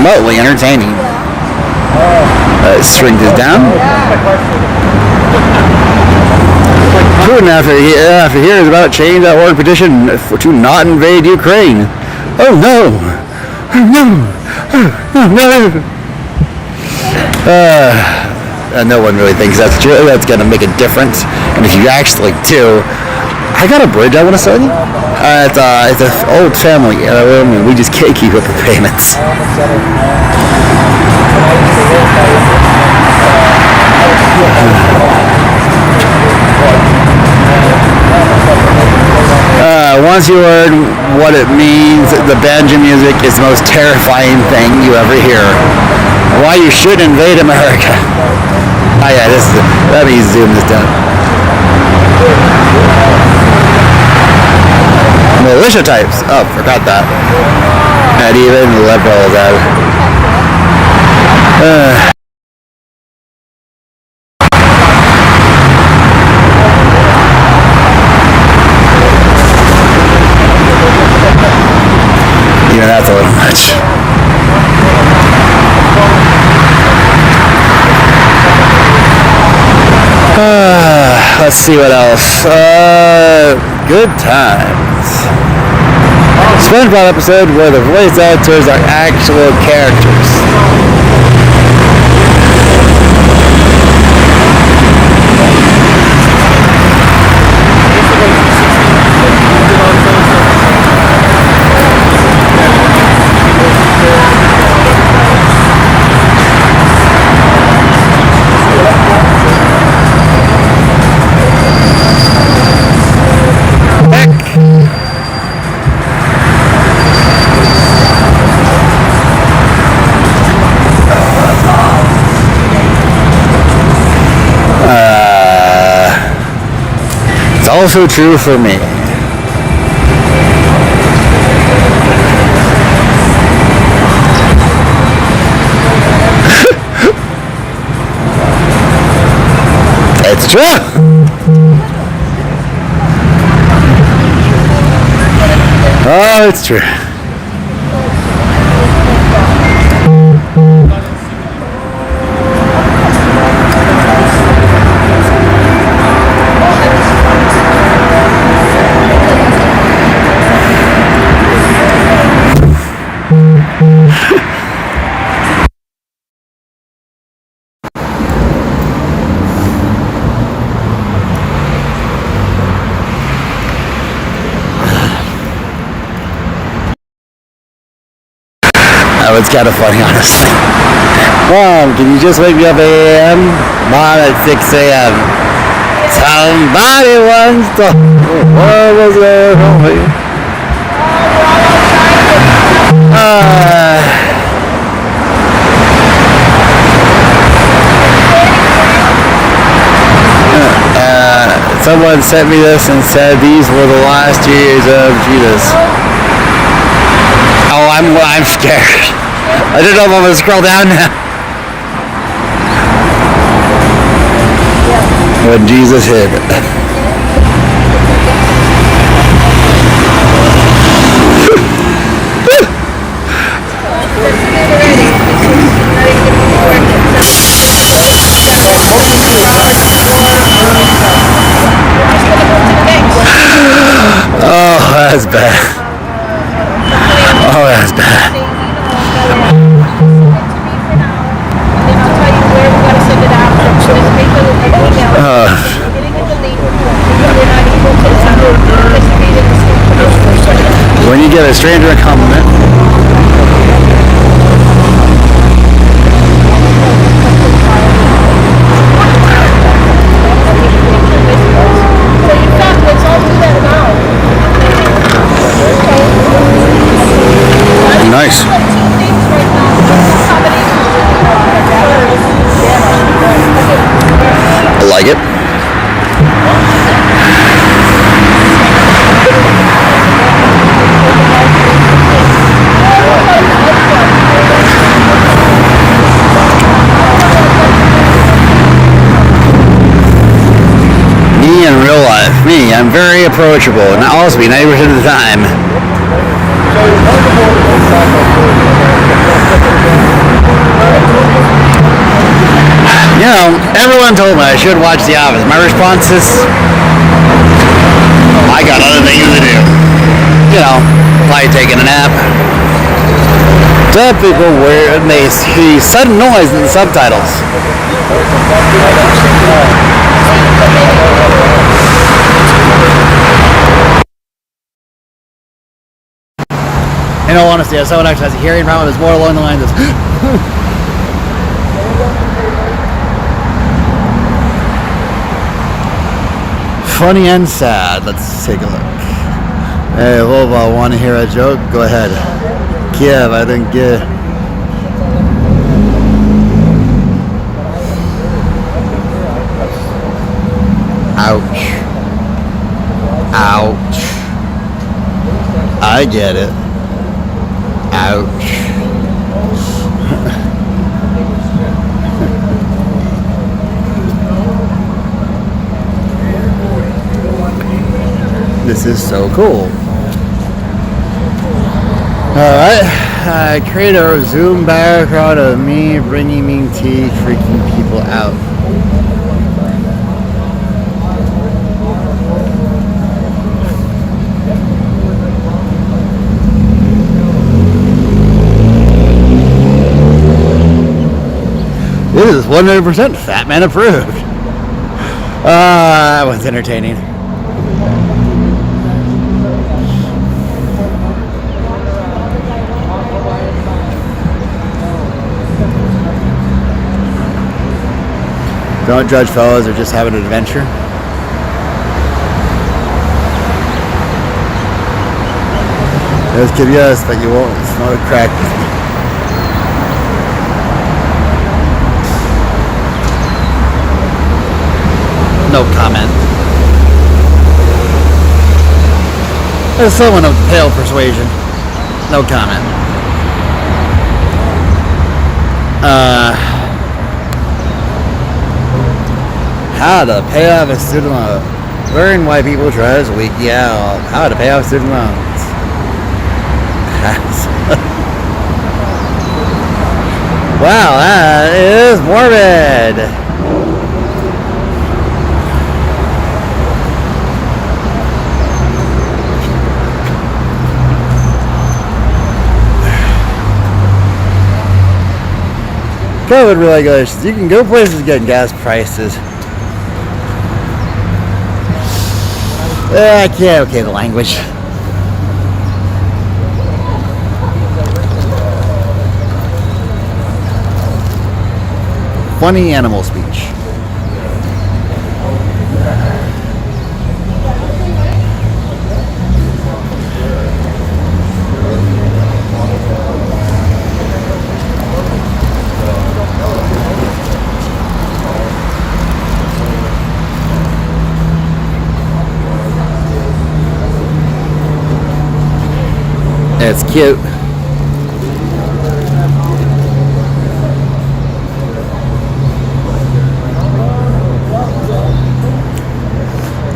remotely entertaining. Strength is down. Putin after hears about change.org petition to not invade Ukraine. Oh no! Oh no! Oh no! No one really thinks that's true. That's gonna make a difference. And if you actually do, I got a bridge I want to sell you. It's an old family heirloom, and we just can't keep up with payments. Once you learn what it means, the banjo music is the most terrifying thing you ever hear. Why you should invade America. Oh yeah, let me zoom this down. Militia types. Oh, forgot that. Not even liberals out. Even that's a little much. Let's see what else. Good times. SpongeBob episode where the voice actors are actual characters. Also true for me. It's true. Oh, it's true. That was kind of funny, honestly. Mom, can you just wake me up at 8 a.m.? Mom, at 6 a.m. Somebody wants to... What was it? Someone sent me this and said these were the last years of Jesus. Oh, I'm scared. I don't know if I'm gonna scroll down now. When Jesus hit. Oh, that's bad. Oh, that's bad. When you give a stranger a compliment, nice. I like it. Me in real life. Me, I'm very approachable, and I'll also be 90% of the time. You know, everyone told me I should watch The Office. My response is, I got other things to do. You know, probably taking a nap. Some people they see sudden noise in the subtitles. In all honesty, if someone actually has a hearing problem, it's more along the lines of funny and sad. Let's take a look. Hey, Volvo, want to hear a joke? Go ahead. Kiev, I think Ouch. Ouch. I get it. Ouch. This is so cool. Alright, create a Zoom background of me bringing me tea, freaking people out. This is 100% Fatman approved. That was entertaining. Don't judge fellas, they're just having an adventure. This kid, yes, but you won't smoke crack. No comment. There's someone of pale persuasion. No comment. How to pay off a student loan. Learn why people try to weak you out. How to pay off student loans. Wow, that is morbid. COVID regulations. You can go places getting gas prices. I can't okay the language. Funny animal speech. It's cute.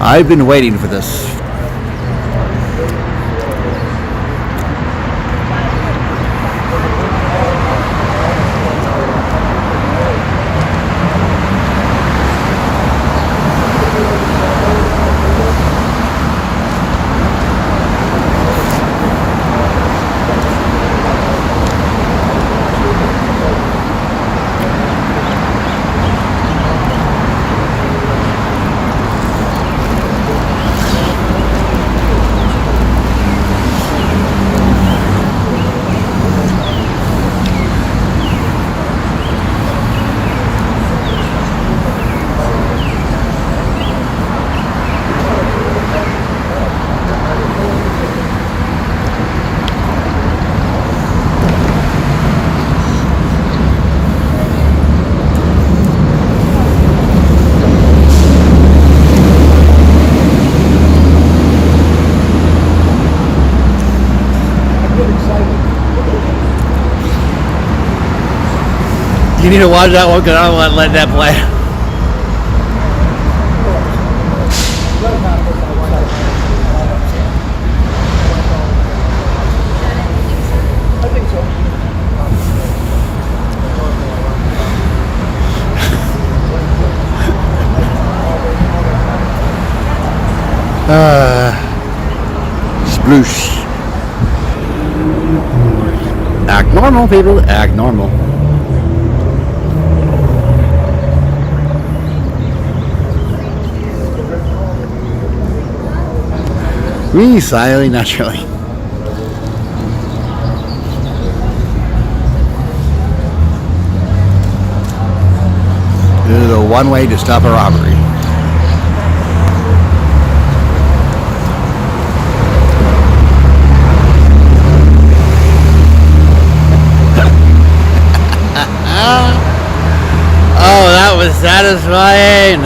I've been waiting for this. You need to watch that one because I don't want to let that play. I think so. Sploosh. Act normal, people. Act normal. Me, silently, naturally. This is a one way to stop a robbery. Oh, that was satisfying.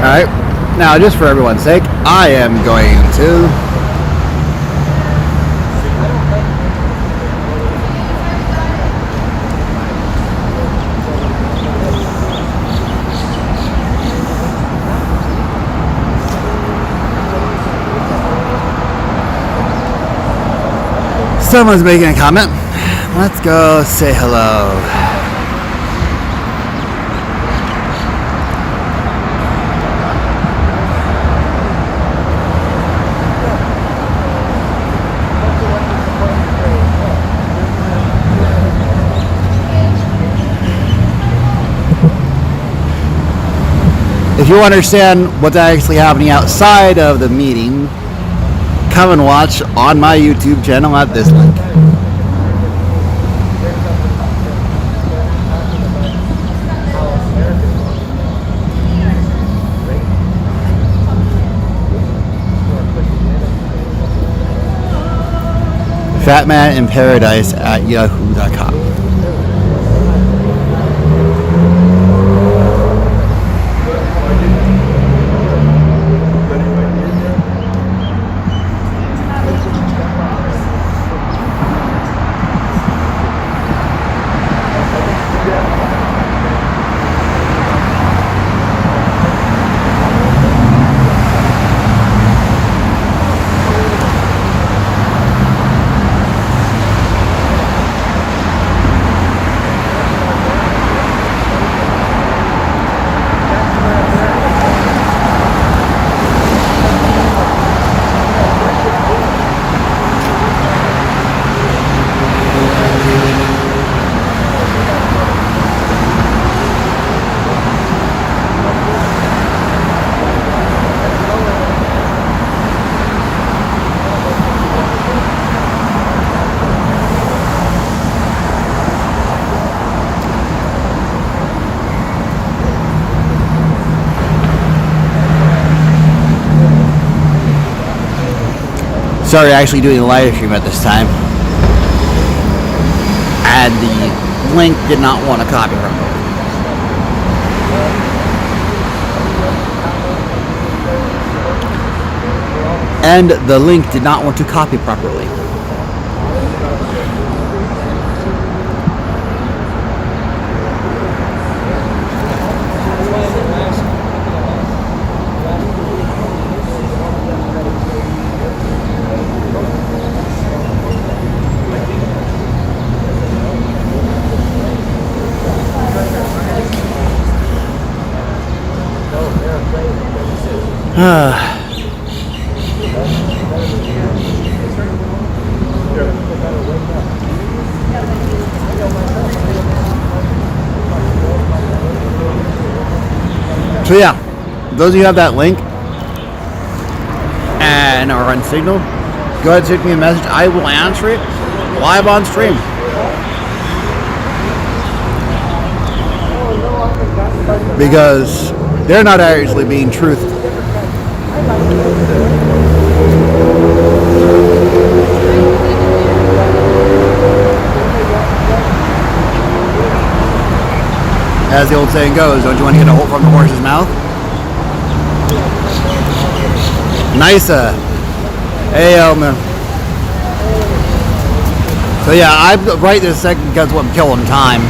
Alright, now just for everyone's sake, I am going to someone's making a comment. Let's go say hello. If you understand what's actually happening outside of the meeting, come and watch on my YouTube channel at this link. Fatman InParadise at yahoo.com. Sorry, actually doing a live stream at this time. And the link did not want to copy from it. And the link did not want to copy properly. So yeah, those of you who have that link and are on Signal, go ahead and send me a message. I will answer it live on stream. Because they're not actually being truthful. As the old saying goes, don't you want to get a hole from the horse's mouth? Nice, hey, man. So yeah, I right this second because I'm killing time.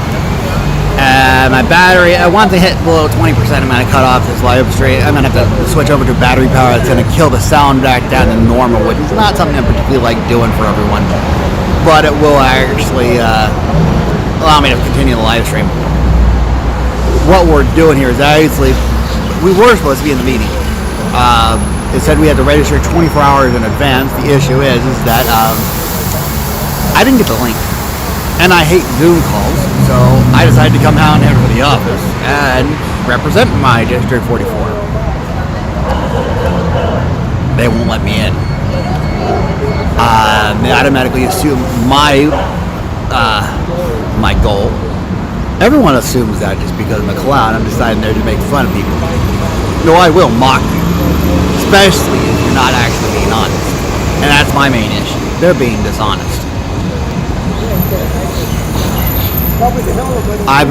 And my battery, once I hit below 20%, I'm going to cut off this live stream. I'm going to have to switch over to battery power. That's going to kill the sound back down to normal, which is not something I particularly like doing for everyone. But it will actually allow me to continue the live stream. What we're doing here is actually, we were supposed to be in the meeting. It said we had to register 24 hours in advance. The issue is that I didn't get the link. And I hate Zoom calls, so I decided to come down here to the office and represent my District 44. They won't let me in. They automatically assume my goal. Everyone assumes that just because I'm a clown, I'm deciding there to make fun of people. No, I will mock you, especially if you're not actually being honest. And that's my main issue. They're being dishonest. I'm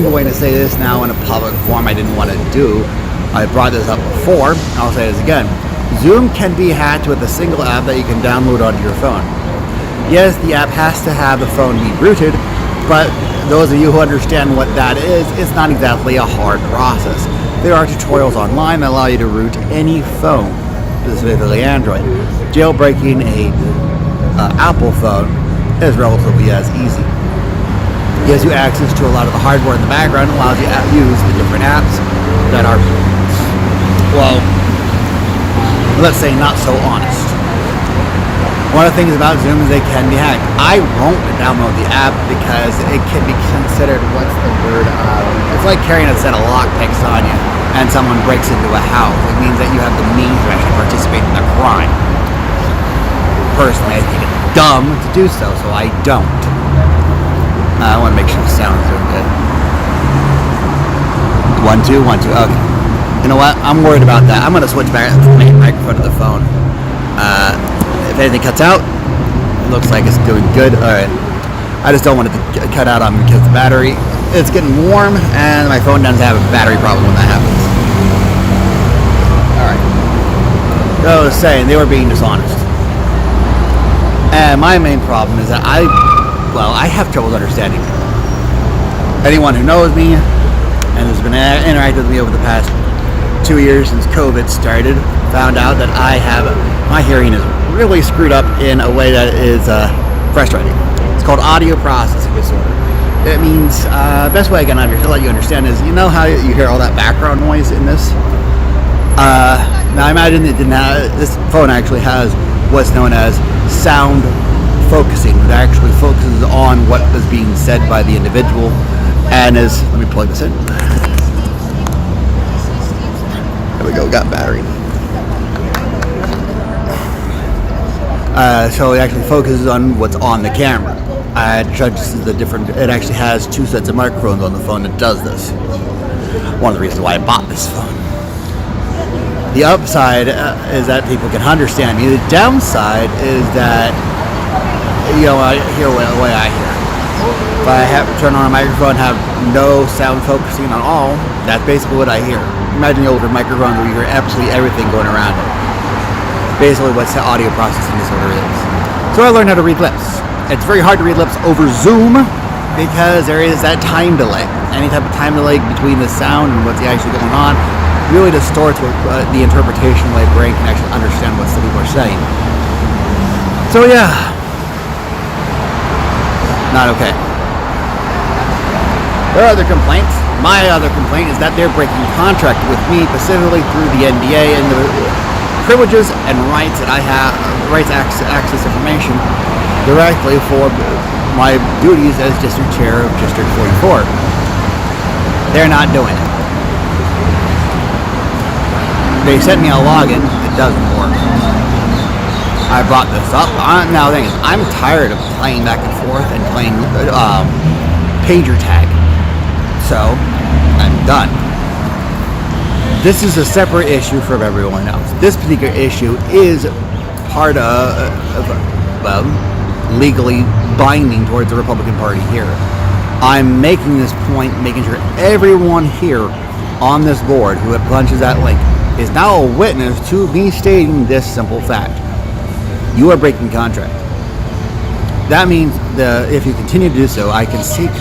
going to say this now in a public forum I didn't want to do. I brought this up before. I'll say this again. Zoom can be hacked with a single app that you can download onto your phone. Yes, the app has to have the phone be rooted, but those of you who understand what that is, it's not exactly a hard process. There are tutorials online that allow you to root any phone, specifically Android. Jailbreaking a Apple phone is relatively as easy. It gives you access to a lot of the hardware in the background, allows you to use the different apps that are, well, let's say not so honest. One of the things about Zoom is they can be hacked. I won't download the app because it can be considered, what's the word, it's like carrying a set of lockpicks on you and someone breaks into a house. It means that you have the means to actually participate in the crime. Personally, I think it's dumb to do so I don't. I want to make sure the sound is doing good. 1, 2, 1, 2. Okay. You know what? I'm worried about that. I'm going to switch back to the main microphone of the phone. If anything cuts out, it looks like it's doing good. All right. I just don't want it to cut out on me because the battery, it's getting warm and my phone doesn't have a battery problem when that happens. All right. I was saying they were being dishonest. And my main problem is that I have trouble understanding people. Anyone who knows me and has been interacting with me over the past 2 years since COVID started found out that my hearing is really screwed up in a way that is frustrating. It's called audio processing disorder. It means, best way I can let you understand is, you know how you hear all that background noise in this? Now I imagine this phone actually has what's known as sound focusing. It actually focuses on what is being said by the individual and is, let me plug this in. There we go, got battery. So it actually focuses on what's on the camera. It actually has 2 sets of microphones on the phone that does this. One of the reasons why I bought this phone. The upside is that people can understand me. The downside is that, I hear the way I hear. If I have to turn on a microphone and have no sound focusing at all, that's basically what I hear. Imagine the older microphones where you hear absolutely everything going around it. Basically what audio processing disorder is. So I learned how to read lips. It's very hard to read lips over Zoom because there is that time delay. Any type of time delay between the sound and what's actually going on really distorts the interpretation way brain can actually understand what the people are saying. So yeah, not okay. There are other complaints. My other complaint is that they're breaking contract with me specifically through the NDA and the privileges and rights that I have, rights to access information directly for my duties as district chair of District 44. They're not doing it. They sent me a login, it doesn't work. I brought this up. Now the thing is, I'm tired of playing back and forth and playing pager tag. So, I'm done. This is a separate issue from everyone else. This particular issue is part of legally binding towards the Republican Party here. I'm making this point, making sure everyone here on this board who punches that link is now a witness to me stating this simple fact. You are breaking contract. that means if you continue to do so, I can seek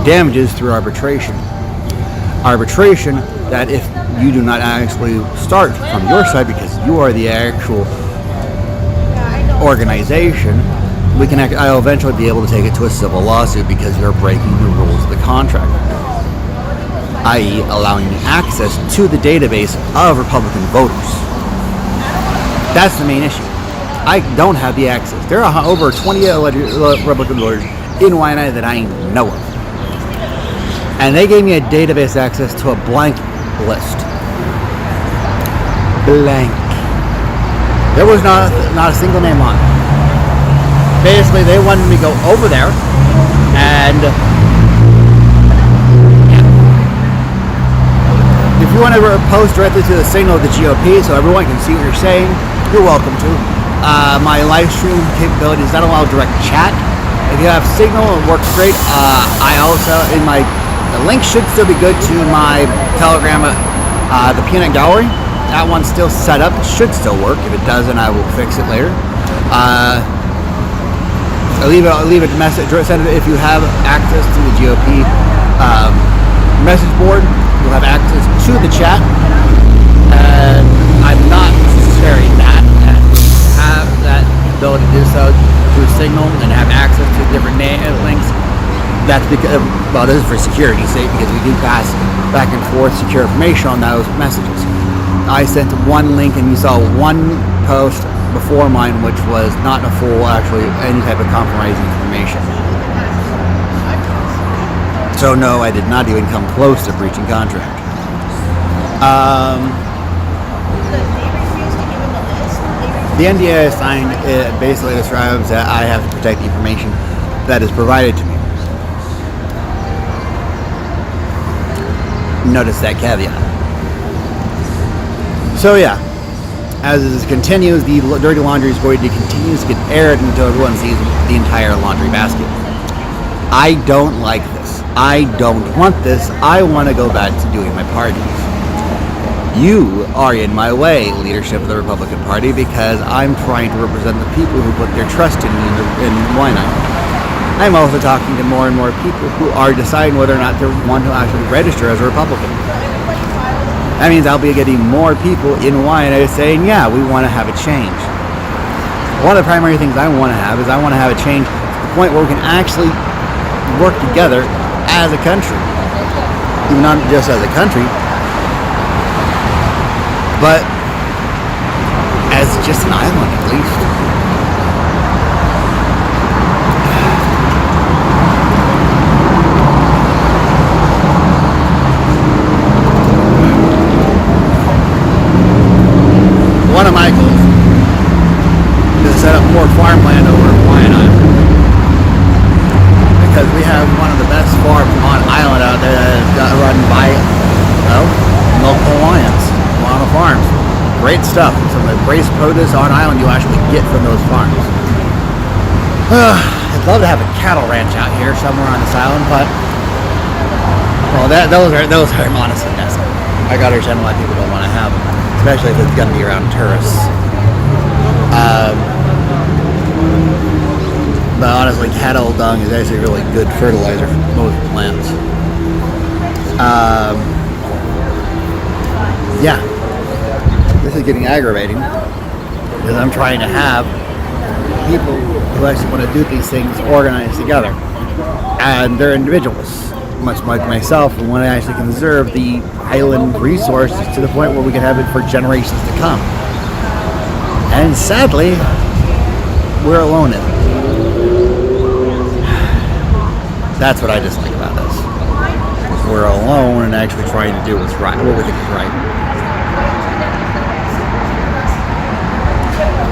damages through arbitration. Arbitration that if you do not actually start from your side because you are the actual organization, I'll eventually be able to take it to a civil lawsuit because you're breaking the rules of the contract, i.e. allowing me access to the database of Republican voters. That's the main issue. I don't have the access. There are over 20 Republican voters in Waianae that I know of. And they gave me a database access to a blank list. Blank. There was not a single name on it. Basically, they wanted me to go over there and if you want to post directly to the signal of the GOP so everyone can see what you're saying, you're welcome to. My live stream capability does not allow direct chat. If you have signal, it works great. I also, the link should still be good to my Telegram, the Peanut Gallery. That one's still set up. It should still work. If it doesn't, I will fix it later. I'll leave a message. Send it if you have access to the GOP message board. You'll have access to the chat. And I'm not sharing that. And have that ability to do so through Signal and have access to different links. That's because, well, this is for security's sake because we do pass back and forth secure information on those messages. I sent one link and you saw one post before mine which was not a full, actually, any type of compromising information. So no, I did not even come close to breaching contract. The NDA I signed, it basically describes that I have to protect the information that is provided to me. Notice that caveat. So yeah, as this continues, the dirty laundry is going to continue to get aired until everyone sees the entire laundry basket. I don't like this. I don't want this. I want to go back to doing my parties. You are in my way, leadership of the Republican Party, because I'm trying to represent the people who put their trust in me in Waianae. I'm also talking to more and more people who are deciding whether or not they want to actually register as a Republican. That means I'll be getting more people in Waianae saying, yeah, we want to have a change. One of the primary things I want to have is I want to have a change to the point where we can actually work together as a country. Even not just as a country, but as just an island at least. One of my goals is to set up more farmland over in Waianae because we have one of the best farms on island out there that is run by, local Hawaiians, Moana Farms. Great stuff. Some of the greatest produce on island you actually get from those farms. I'd love to have a cattle ranch out here somewhere on this island, but well, those are honestly necessary. I gotta understand why people don't want to have them, especially if it's going to be around tourists. But honestly, cattle dung is actually really good fertilizer for most plants. Yeah, this is getting aggravating because I'm trying to have people who actually want to do these things organized together, and they're individuals, much like myself, who want to actually conserve the island resources to the point where we can have it for generations to come. And sadly, we're alone in it. That's what I dislike about this. We're alone and actually trying to do what's right, what we think is right.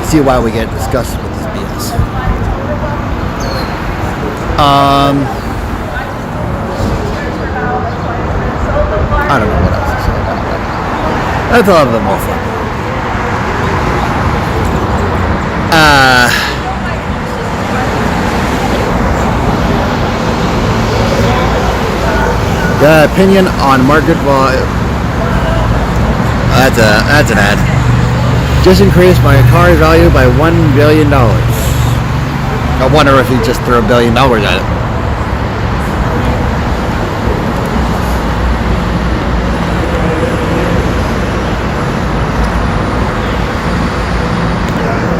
See why we get disgusted with this BS. I don't know what else to say about that. That's a little bit more fun. The opinion on market value. That's an ad. Just increased my car value by $1 billion. I wonder if he just threw $1 billion at it.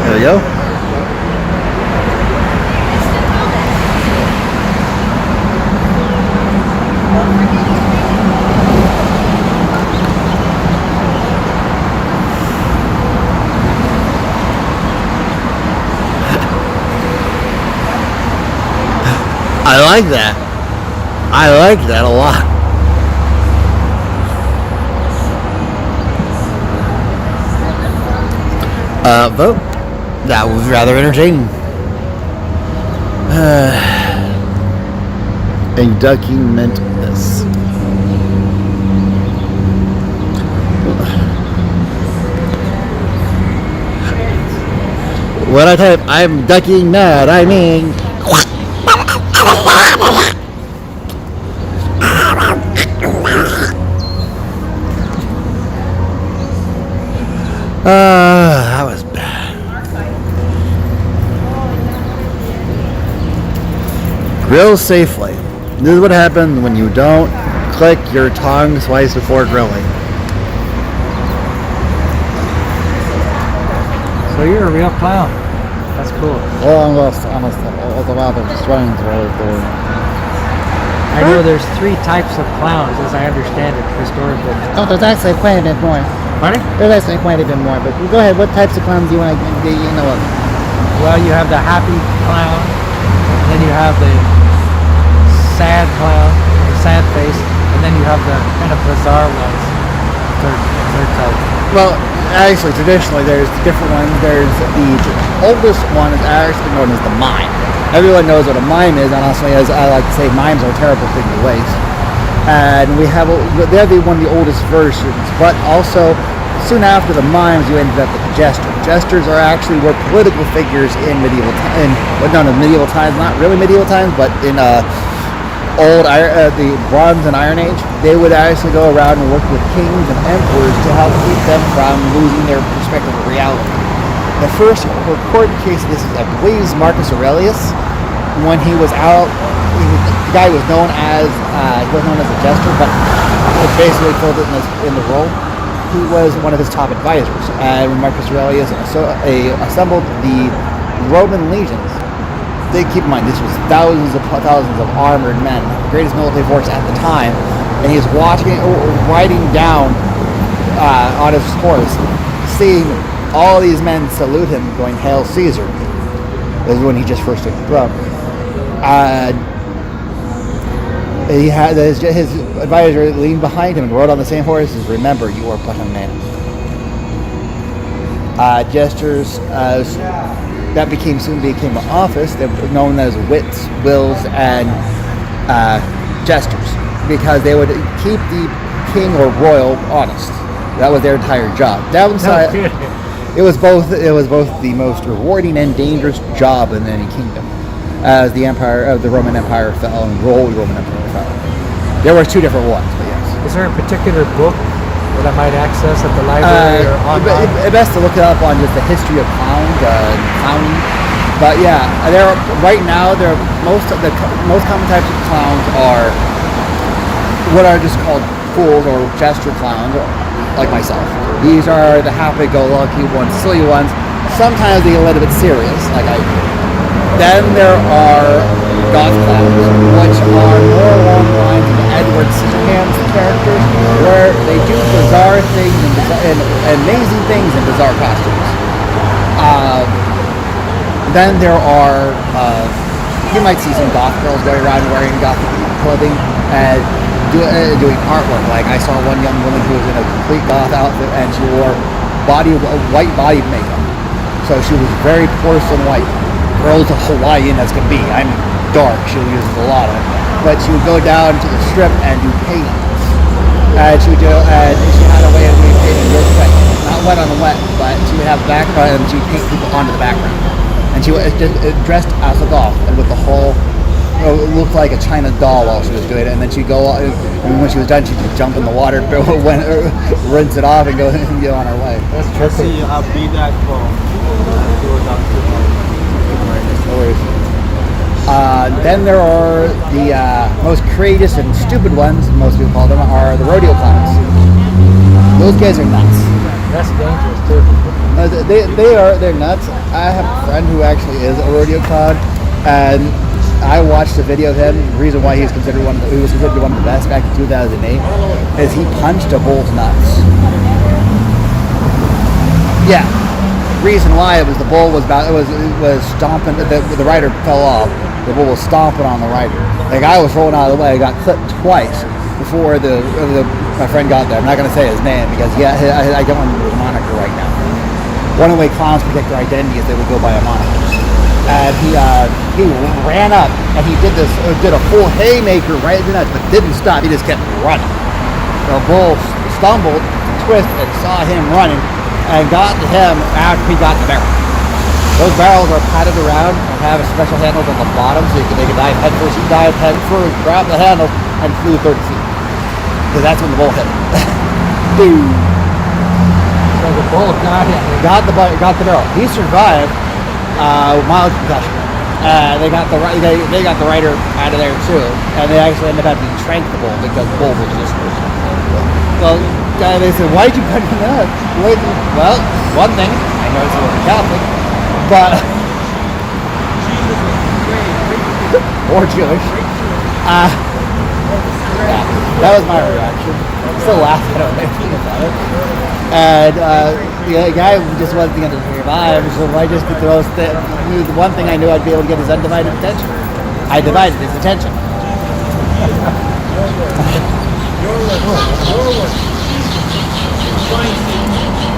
There you go. I like that. I like that a lot. Vote. That was rather entertaining. And ducking meant this. When I type, I'm ducking mad, I mean. That was bad. Grill safely. This is what happens when you don't click your tongue twice before grilling. So you're a real clown. That's cool. Well, I'm a lot of strange right there. I know there's 3 types of clowns, as I understand it, historically. Oh, there's actually quite a bit more. Pardon? There's actually quite a bit more, but go ahead. What types of clowns do you want to get you know of? Well, you have the happy clown, and then you have the sad clown, the sad face, and then you have the kind of bizarre ones. Third type. Well, actually, traditionally, there's different ones. There's the oldest one is actually known as the mime. Everyone knows what a mime is, and honestly, as I like to say, mimes are a terrible thing to waste. And they're one of the oldest versions, but also soon after the mimes, you ended up with the jester. Jesters were political figures in medieval times, not really medieval times, but in the Bronze and Iron Age. They would actually go around and work with kings and emperors to help keep them from losing their perspective of reality. The first recorded case of this is, I believe, Marcus Aurelius. When he was out, the guy was known as a jester, but basically filled it in the role. He was one of his top advisors, and when Marcus Aurelius assembled the Roman legions, they keep in mind this was thousands of armored men, the greatest military force at the time, and he was riding down on his horse, seeing all these men salute him, going, "Hail Caesar." This is when he just first took the throne. He had his advisor leaned behind him and rode on the same horse. Says, "Remember, you are but a man." Gestures that soon became an office. They were known as wits, wills, and jesters, because they would keep the king or royal honest. That was their entire job. Downside. It was both the most rewarding and dangerous job in any kingdom, as the Roman Empire fell and the old Roman Empire fell. There were 2 different ones, but yes. Is there a particular book that I might access at the library or online? It's best to look it up on just the history of clowning. But yeah, right now most common types of clowns are what are just called fools or gesture clowns, like myself. These are the happy-go-lucky ones, silly ones. Sometimes they get a little bit serious, like I do. Then there are goth clowns, which are more along the lines of Edward Scissorhands characters, where they do bizarre things and amazing things in bizarre costumes. Then there are, you might see some goth girls going around wearing goth clothing and doing artwork. Like I saw one young woman who was in a complete goth outfit and she wore white body makeup. So she was very porcelain white. Girls of Hawaiian as can be. I'm dark, she uses a lot of it. But she would go down to the strip and do paintings. And she had a way of doing painting real quick. Not wet on the wet, but she would have a background and she would paint people onto the background. And she was just dressed as a doll and with the whole it looked like a China doll while she was doing it, and then she'd go, and when she was done, she'd jump in the water, rinse it off, and go on her way. That's trippy. See, I'll be that for. No worries. Then there are the most courageous and stupid ones, most people call them, are the rodeo clowns. Those guys are nuts. That's dangerous too. They're nuts. I have a friend who actually is a rodeo clown, and I watched a video of him. The reason why he was considered one of the best back in 2008 is he punched a bull's nuts. Yeah. Reason why it was the bull was stomping. The rider fell off. The bull was stomping on the rider. The guy was rolling out of the way. Got clipped twice before my friend got there. I'm not going to say his name because I don't remember his moniker right now. One of the way clowns protect their identity is they would go by a moniker. And he ran up and he did a full haymaker right in the nuts, but didn't stop. He just kept running. The bull stumbled, twisted, and saw him running, and got to him after he got the barrel. Those barrels are padded around and have special handles on the bottom so they can dive head first. He dived head first, grabbed the handle, and flew 30 feet. Because that's when the bull hit him. Boom. So the bull got him. Got the barrel. He survived mild concussion. They got the rider out of there too, and they actually ended up having to trank the bull because the bull was just. Well, they said, "Why'd you punch him up?" Well, one thing I know he was a Catholic, but or Jewish. Yeah, that was my reaction. I'm still laughing at anything about it. And the guy just wasn't going to survive, so I just did the one thing I knew I'd be able to get his undivided attention. I divided his attention.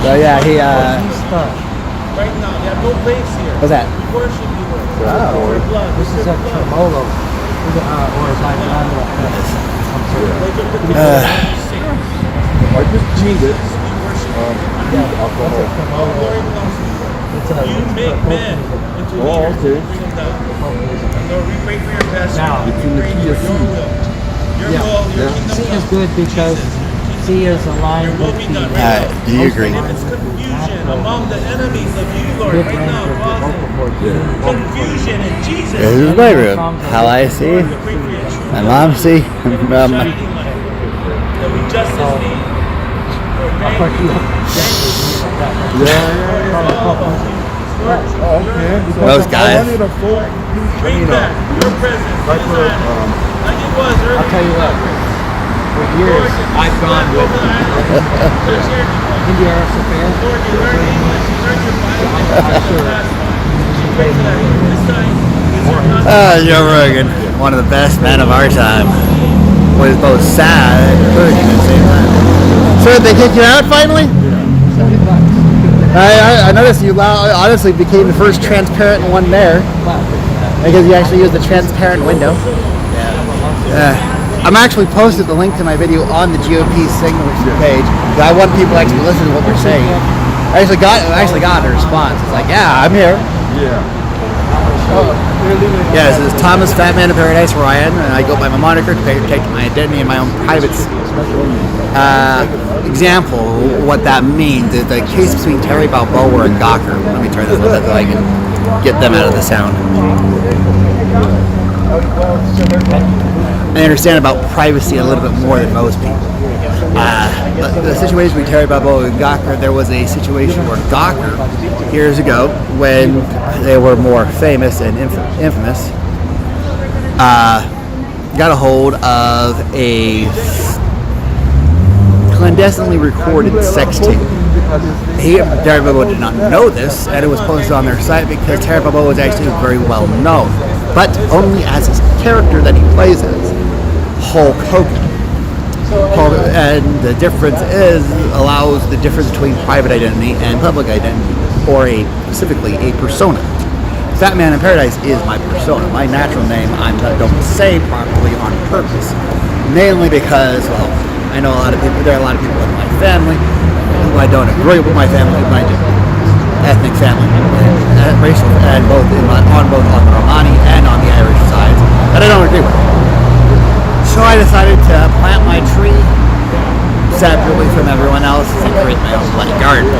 So yeah, he Right now, you have no place here. what's that? We worship you, Lord. Oh. Your blood. This is a tremolo. Or is like I just tuned it. You make men into leaders. Okay. Bring them down. Lord, we pray for your pastor. Now, We pray for your will. Your will, your kingdom C is come. good because C is aligned Your will with be done. the Do you agree? And if it's confusion among the enemies of you, Lord, good right now, range of the cause vocal cords. confusion in Jesus' This name. is my room. How I see. We pray for your truth. My mom see. Shining light that we justice need. Lord, thank you. Those guys. I need a full. Bring back your presence. Like Like it was earlier. I'll tell you what, for years I've gone with India Affair. Lord, you learned English, you learned your Bible. I'm sure. Pray for that. This time is your Joe Rogan, one of the best men of our time, was both sad and encouraging at the same time. So did they kick you out finally? I noticed you honestly became the first transparent one there because you actually used the transparent window. I'm actually posted the link to my video on the GOP signal page. I want people to actually listen to what we're saying. I actually got a response. It's like, yeah, I'm here. Yeah. Yeah, this is Thomas Fatman InParadise, where I am, and I go by my moniker to protect my identity and my own private example. What that means is the case between Terry Balboa and Gawker. Let me turn this a little bit so I can get them out of the sound. I understand about privacy a little bit more than most people. The situation between Terry Balboa and Gawker, there was a situation where Gawker, years ago, when they were more famous and infamous, got a hold of a clandestinely recorded sex tape. Terry Balboa did not know this, and it was posted on their site because Terry Balboa was actually very well known, but only as his character that he plays as, Hulk Hogan. And the difference allows the difference between private identity and public identity, or specifically a persona. Fatman InParadise is my persona. My natural name I don't say properly on purpose, mainly because, well, I know there are a lot of people in my family who I don't agree with my family, my ethnic family, racial, and both on the Romani and on the Irish sides that I don't agree with. So I decided to plant my tree separately from everyone else and create my own bloody garden.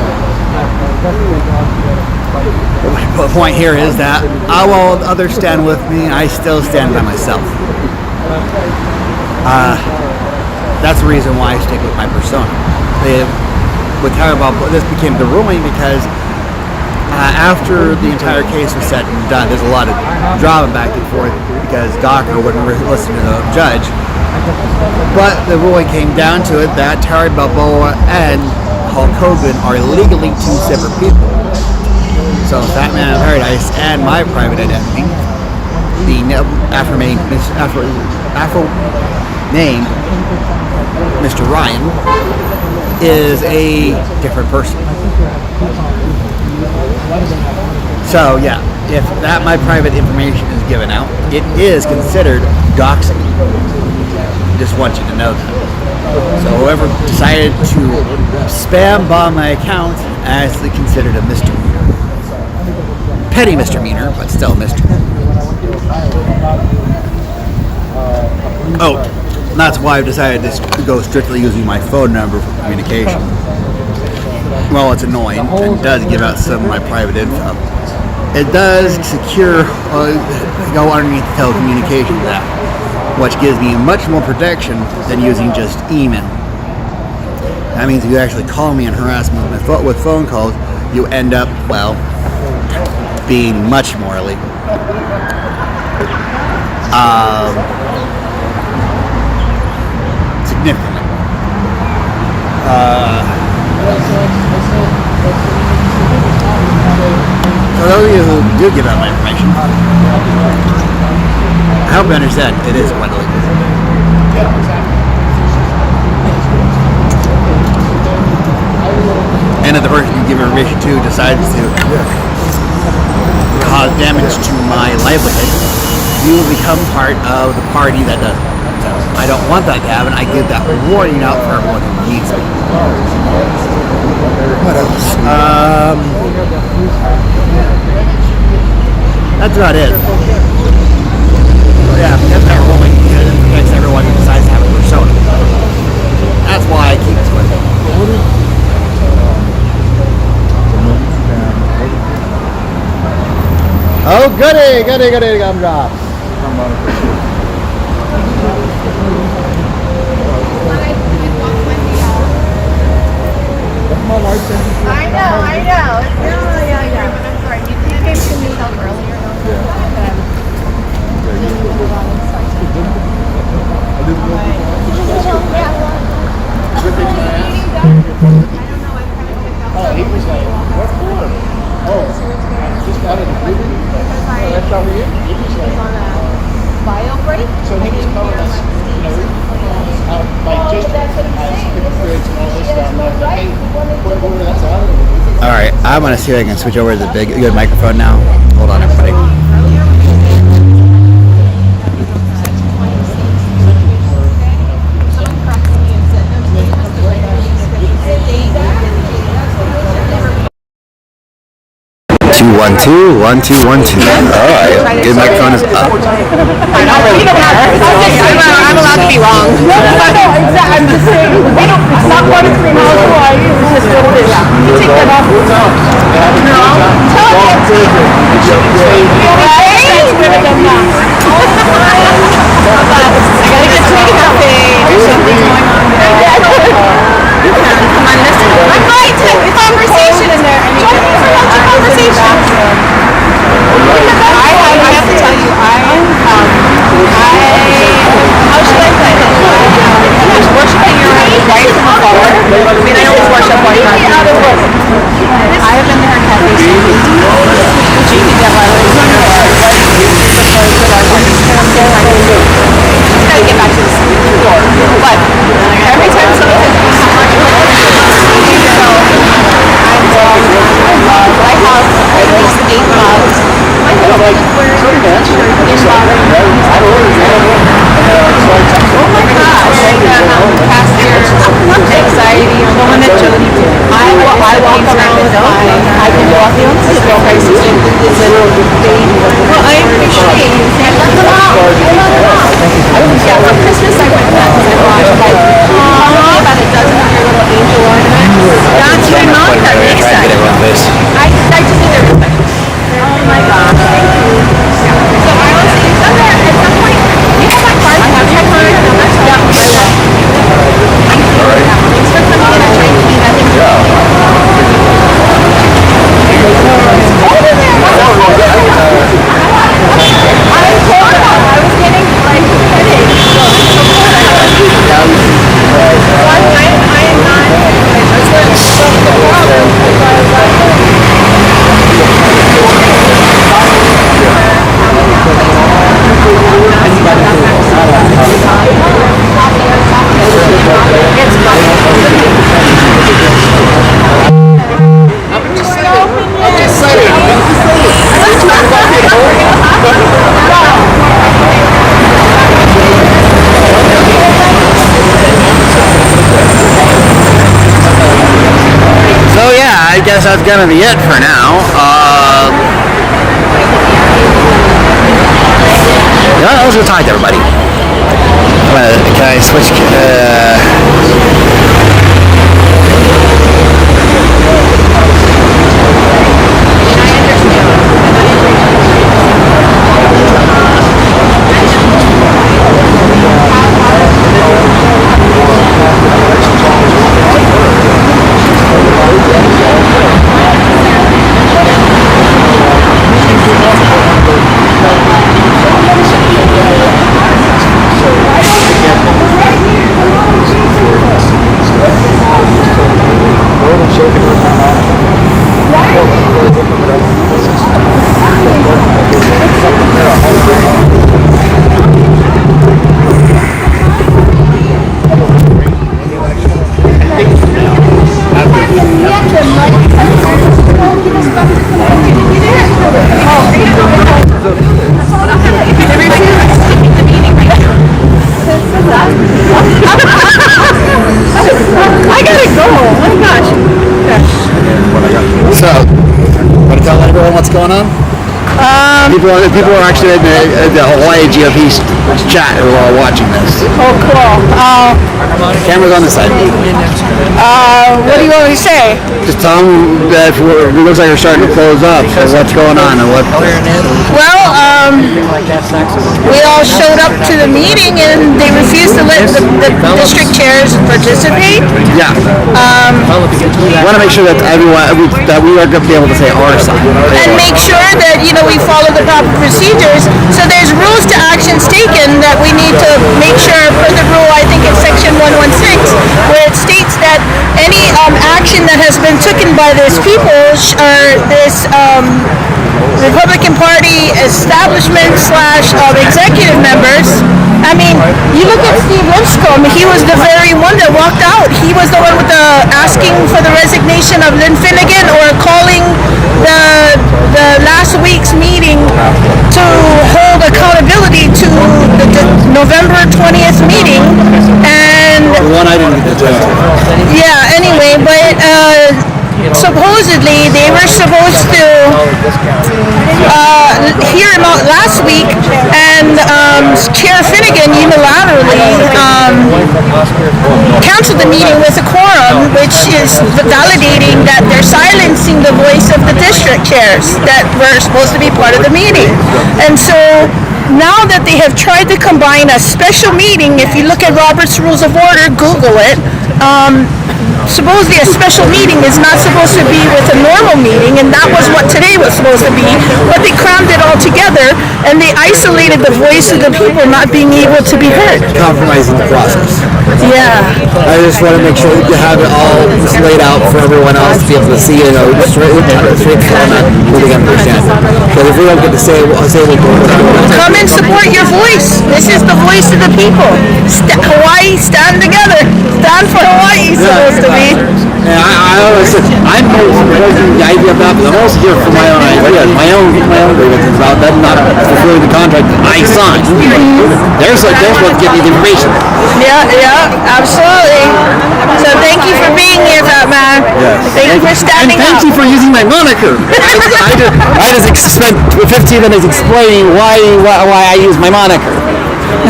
The point here is that while others stand with me, I still stand by myself. That's the reason why I stick with my persona. This became the ruling because after the entire case was said and done, there's a lot of drama back and forth because Docker wouldn't listen to the judge. But the ruling came down to it that Terry Balboa and Hulk Hogan are legally two separate people. So Fatman InParadise and my private identity, the Afro-named Mr. Ryan, is a different person. So yeah, if that my private information is given out, it is considered doxing. Just want you to know that. So whoever decided to spam bomb my account as considered a misdemeanor. Petty misdemeanor, but still a misdemeanor. Oh, that's why I've decided to go strictly using my phone number for communication. Well, it's annoying and does give out some of my private info. It does secure, go underneath the telecommunications act, which gives me much more protection than using just email. That means if you actually call me and harass me with phone calls, you end up, well, being much more illegal. Significantly. For those of you who do give out my information, I hope you understand it is quite illegal. And if the person you give information to decides to cause damage to my livelihood, you will become part of the party that does it. So I don't want that to happen. I give that warning out for everyone who needs it. What else? That's about it. So yeah, that's that ruling because it protects everyone who decides to have a persona. That's why I keep to it. Oh, goody, gumdrops. I know. Yeah. But I'm sorry. You came to me earlier. Oh, he was like, what for? Oh, just got it. That's over here. He was like, on a bio break. so he was telling us, like just as hypocrites and all this stuff. Hey, whatever that's out of it. All right, I'm gonna see if I can switch over to the good microphone now. Hold on, everybody. One, two, 1, 2, 1, 2. All right, good microphone is up. I don't really care. I'm allowed to be wrong. I'm just saying. We don't. It's not 1 to 3 miles away. It's just what it is. You take that off. No. Tell it. I gotta get to a cafe. There's something going on there. Come on, listen. I'm going to conversation in there. Join me for lunch conversation. I have to tell you, how should I put it? I'm worshiping your right from afar. I mean, I always worship white God. I have been to her cafe standing. She can get my legs on her head. Gotta get back to the door. But every time someone says, how much I have at least 8 mugs. My husband is wearing a t-shirt oh my gosh, past years, anxiety, I walk around with I can walk in the crisis. Well, I appreciate you. Yeah, for Christmas I went nuts. I watched guess that's gonna be it for now. Yeah, let's go talk to everybody. Can I switch? I gotta go. Oh my gosh. So, want to tell everyone what's going on? People are actually in the Hawaii GOP chat who are watching this. Oh, cool. Camera's on the side. What do you want me to say? Just tell them that it looks like we're starting to close up. So what's going on and what? Well, we all showed up to the meeting and they refused to let the district chairs participate. Yeah. We want to make sure that that we are going to be able to say our side. And make sure that, we follow the proper procedures. So there's rules to actions taken that we need to make sure per the rule, I think it's section 116, where it states that any action that has been taken by this people or this Republican Party establishment / executive members. I mean, you look at Steve Lipscomb, he was the very one that walked out. He was the one with the asking for the resignation of Lynn Finnegan or calling the last week's meeting to hold accountability to the November 20th meeting. And one I didn't get to. yeah, anyway, but supposedly they were supposed to hear him out last week, and Chair Finnegan unilaterally canceled the meeting with a quorum, which is validating that they're silencing the voice of the district chairs that were supposed to be part of the meeting. And so now that they have tried to combine a special meeting, if you look at Robert's Rules of Order, Google it, supposedly a special meeting is not supposed to be with a normal meeting, and that was what today was supposed to be, but they crammed it all together and they isolated the voice of the people not being able to be heard. Compromising the process. Yeah. I just want to make sure that you have it all just laid out for everyone else to be able to see it, straight format, really understand. But if we don't get to say what we're doing, Come and support your voice. This is the voice of the people. Hawaii, stand together. Stand for Hawaii, supposed to be. Yeah, I always said I'm proposing the idea of that, but I'm also here for my own ideas, my own grievances about them not fulfilling the contract that I signed. There's what gives me the information. Yeah, absolutely. So thank you for being here, Fatman. Yes. Thank you for standing and up. thank you for using my moniker. I just spent 15 minutes explaining why I use my moniker.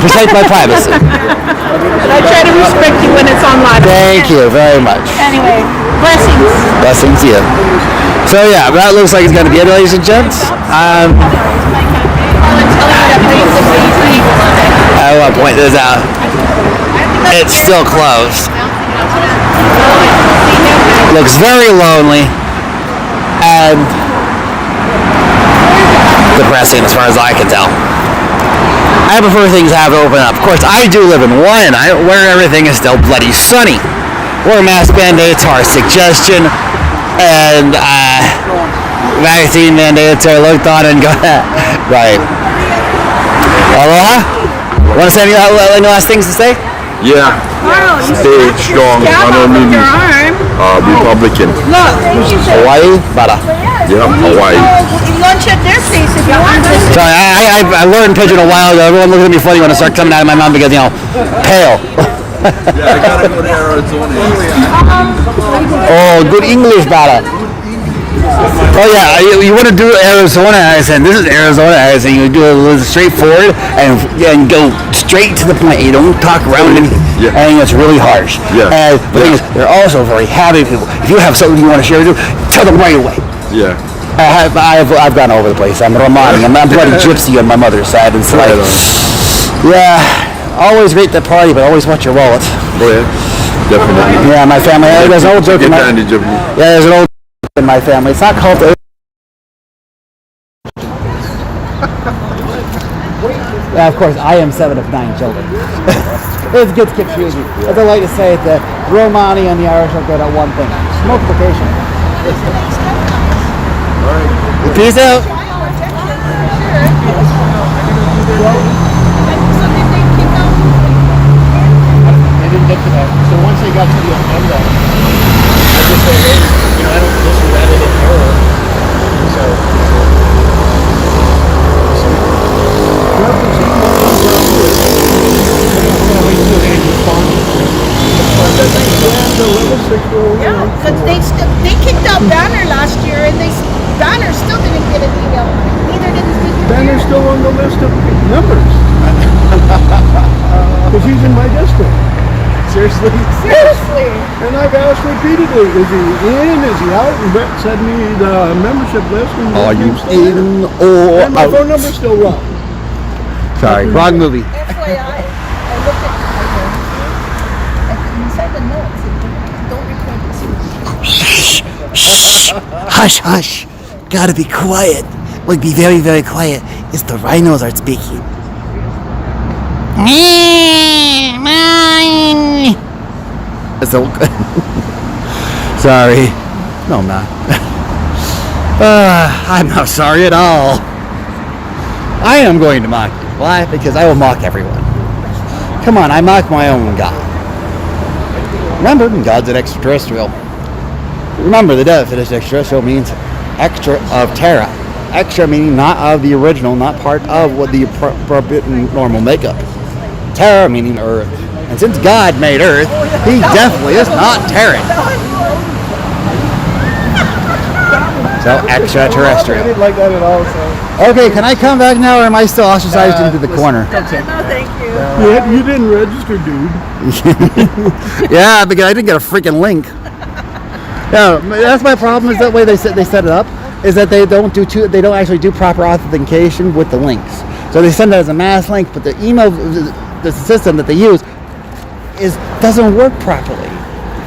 Protect my privacy. But I try to respect you when it's online. Thank you very much. Anyway, blessings. Blessings to you. So yeah, that looks like it's going to be it, ladies and gents. At what point is out? It's still closed. Looks very lonely and depressing as far as I can tell. I prefer things to have to open up. Of course, I do live in one where everything is still bloody sunny, where mask mandates are a suggestion, and vaccine mandates are looked on and go, right. Aloha? Want to say any last things to say? Yeah. Stay strong. Republican. Look, Hawaii? Bada. Yeah, Hawaii. lunch at their place if you want to. Sorry, I learned Pigeon a while ago. Everyone looks at me funny when I start coming out of my mouth because, pale. Yeah, I gotta go to Arizona. Oh, good English, Bada. Oh yeah, you want to do Arizona accent. This is Arizona accent. You do it straightforward and go straight to the point. You don't talk around anything. Yeah. And it's really harsh. Yeah. And the thing is, they're also very happy people. If you have something you want to share with them, tell them right away. Yeah. I've gone over the place. I'm Romani. I'm bloody gypsy on my mother's side. It's like, yeah, always great to party, but always watch your wallet. Oh yeah. Definitely. Yeah, my family. There's an old joke in Take my advantage of you. there's an old joke in my family. It's not called. Yeah, of course, I am 7 of 9 children. It gets confusing. As I like to say, the Romani and the Irish are good at one thing: multiplication. Peace out. They didn't get to that. So once they got to the agenda, I just said, hey, I don't listen to that in error. So. Yeah, because they kicked out Banner last year, and Banner still didn't get an email. Neither did his teacher. Banner's still on the list of numbers. Because he's in my district. Seriously? Seriously. And I've asked repeatedly, is he in, is he out? And Brett sent me the membership list. And Are you his name's still in there. or And my out? phone number's still wrong. Sorry, wrong movie. FYI, I looked at inside the notes. Don't record this. Shh, hush, hush. Gotta be quiet. Like, be very, very quiet. It's the rhinos are speaking. That's so good. Sorry. No, I'm not. I'm not sorry at all. I am going to mock you. Why? Because I will mock everyone. Come on, I mock my own God. Remember, God's an extraterrestrial. Remember, the definition of extraterrestrial means extra of terra. Extra meaning not of the original, not part of what the normal makeup. Terra meaning earth. And since God made earth, he definitely is not terran. So extraterrestrial. I didn't like that at all, so. Okay, can I come back now, or am I still ostracized into the corner? No, thank you. You didn't register, dude. Yeah, because I didn't get a freaking link. Yeah, that's my problem. Is that way they set it up? Is that they don't actually do proper authentication with the links. So they send it as a mass link, but the email, the system that they use, doesn't work properly.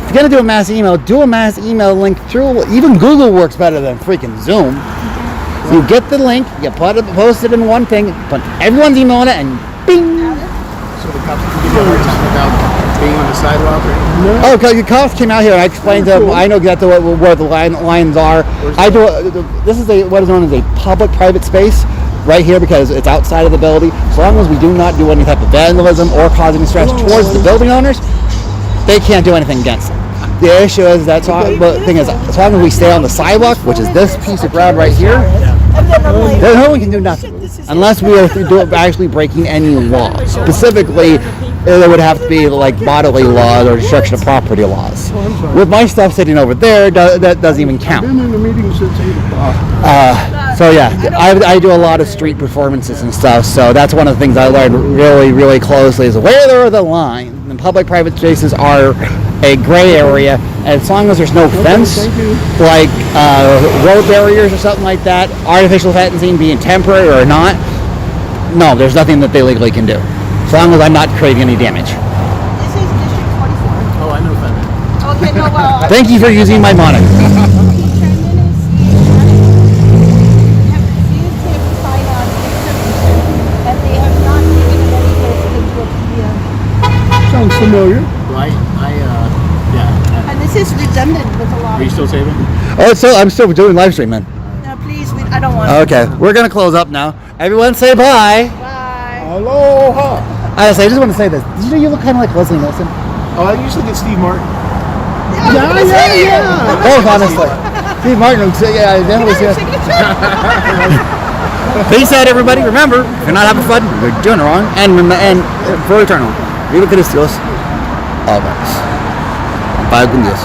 If you're gonna do a mass email, do a mass email link through. Even Google works better than freaking Zoom. You get the link, you post it in one thing, put everyone's email on it, and bing. So the cops can give you a hard time about being on the sidewalk or anything? No. Oh, because the cops came out here and I explained to them. Cool. I know exactly where the lines are. This is what is known as a public-private space right here because it's outside of the building. As long as we do not do any type of vandalism or cause any stress towards the building owners, they can't do anything against it. The issue is that the thing is, as long as we stay on the sidewalk, which is this piece of ground right here, then no one can do nothing unless we are actually breaking any law. Specifically, there would have to be like bodily laws or destruction of property laws. With my stuff sitting over there, that doesn't even count. I've been in the meeting since 8 o'clock. So yeah, I do a lot of street performances and stuff. So that's one of the things I learned really, really closely is where are the lines. And public-private spaces are a gray area, and as long as there's no fence, like road barriers or something like that, artificial fencing being temporary or not, no, there's nothing that they legally can do. As long as I'm not creating any damage. This is District 44. Oh, I know that. Okay, no, well. Thank you for using my moniker. Sounds familiar. And this is redundant with a lot Are you of. still saving? Oh, so I'm still doing live stream, man. No, please, I don't want. Okay, we're gonna close up now. Everyone say bye. Bye. Aloha. I just want to say this. Did you know you look kind of like Leslie Nielsen? Oh, I usually get Steve Martin. Yeah. Both, honestly. Steve Martin, yeah, I definitely see it. Peace out, everybody. Remember, if you're not having fun, you're doing it wrong. And for eternal, viva Christos. Always. Paz con Dios.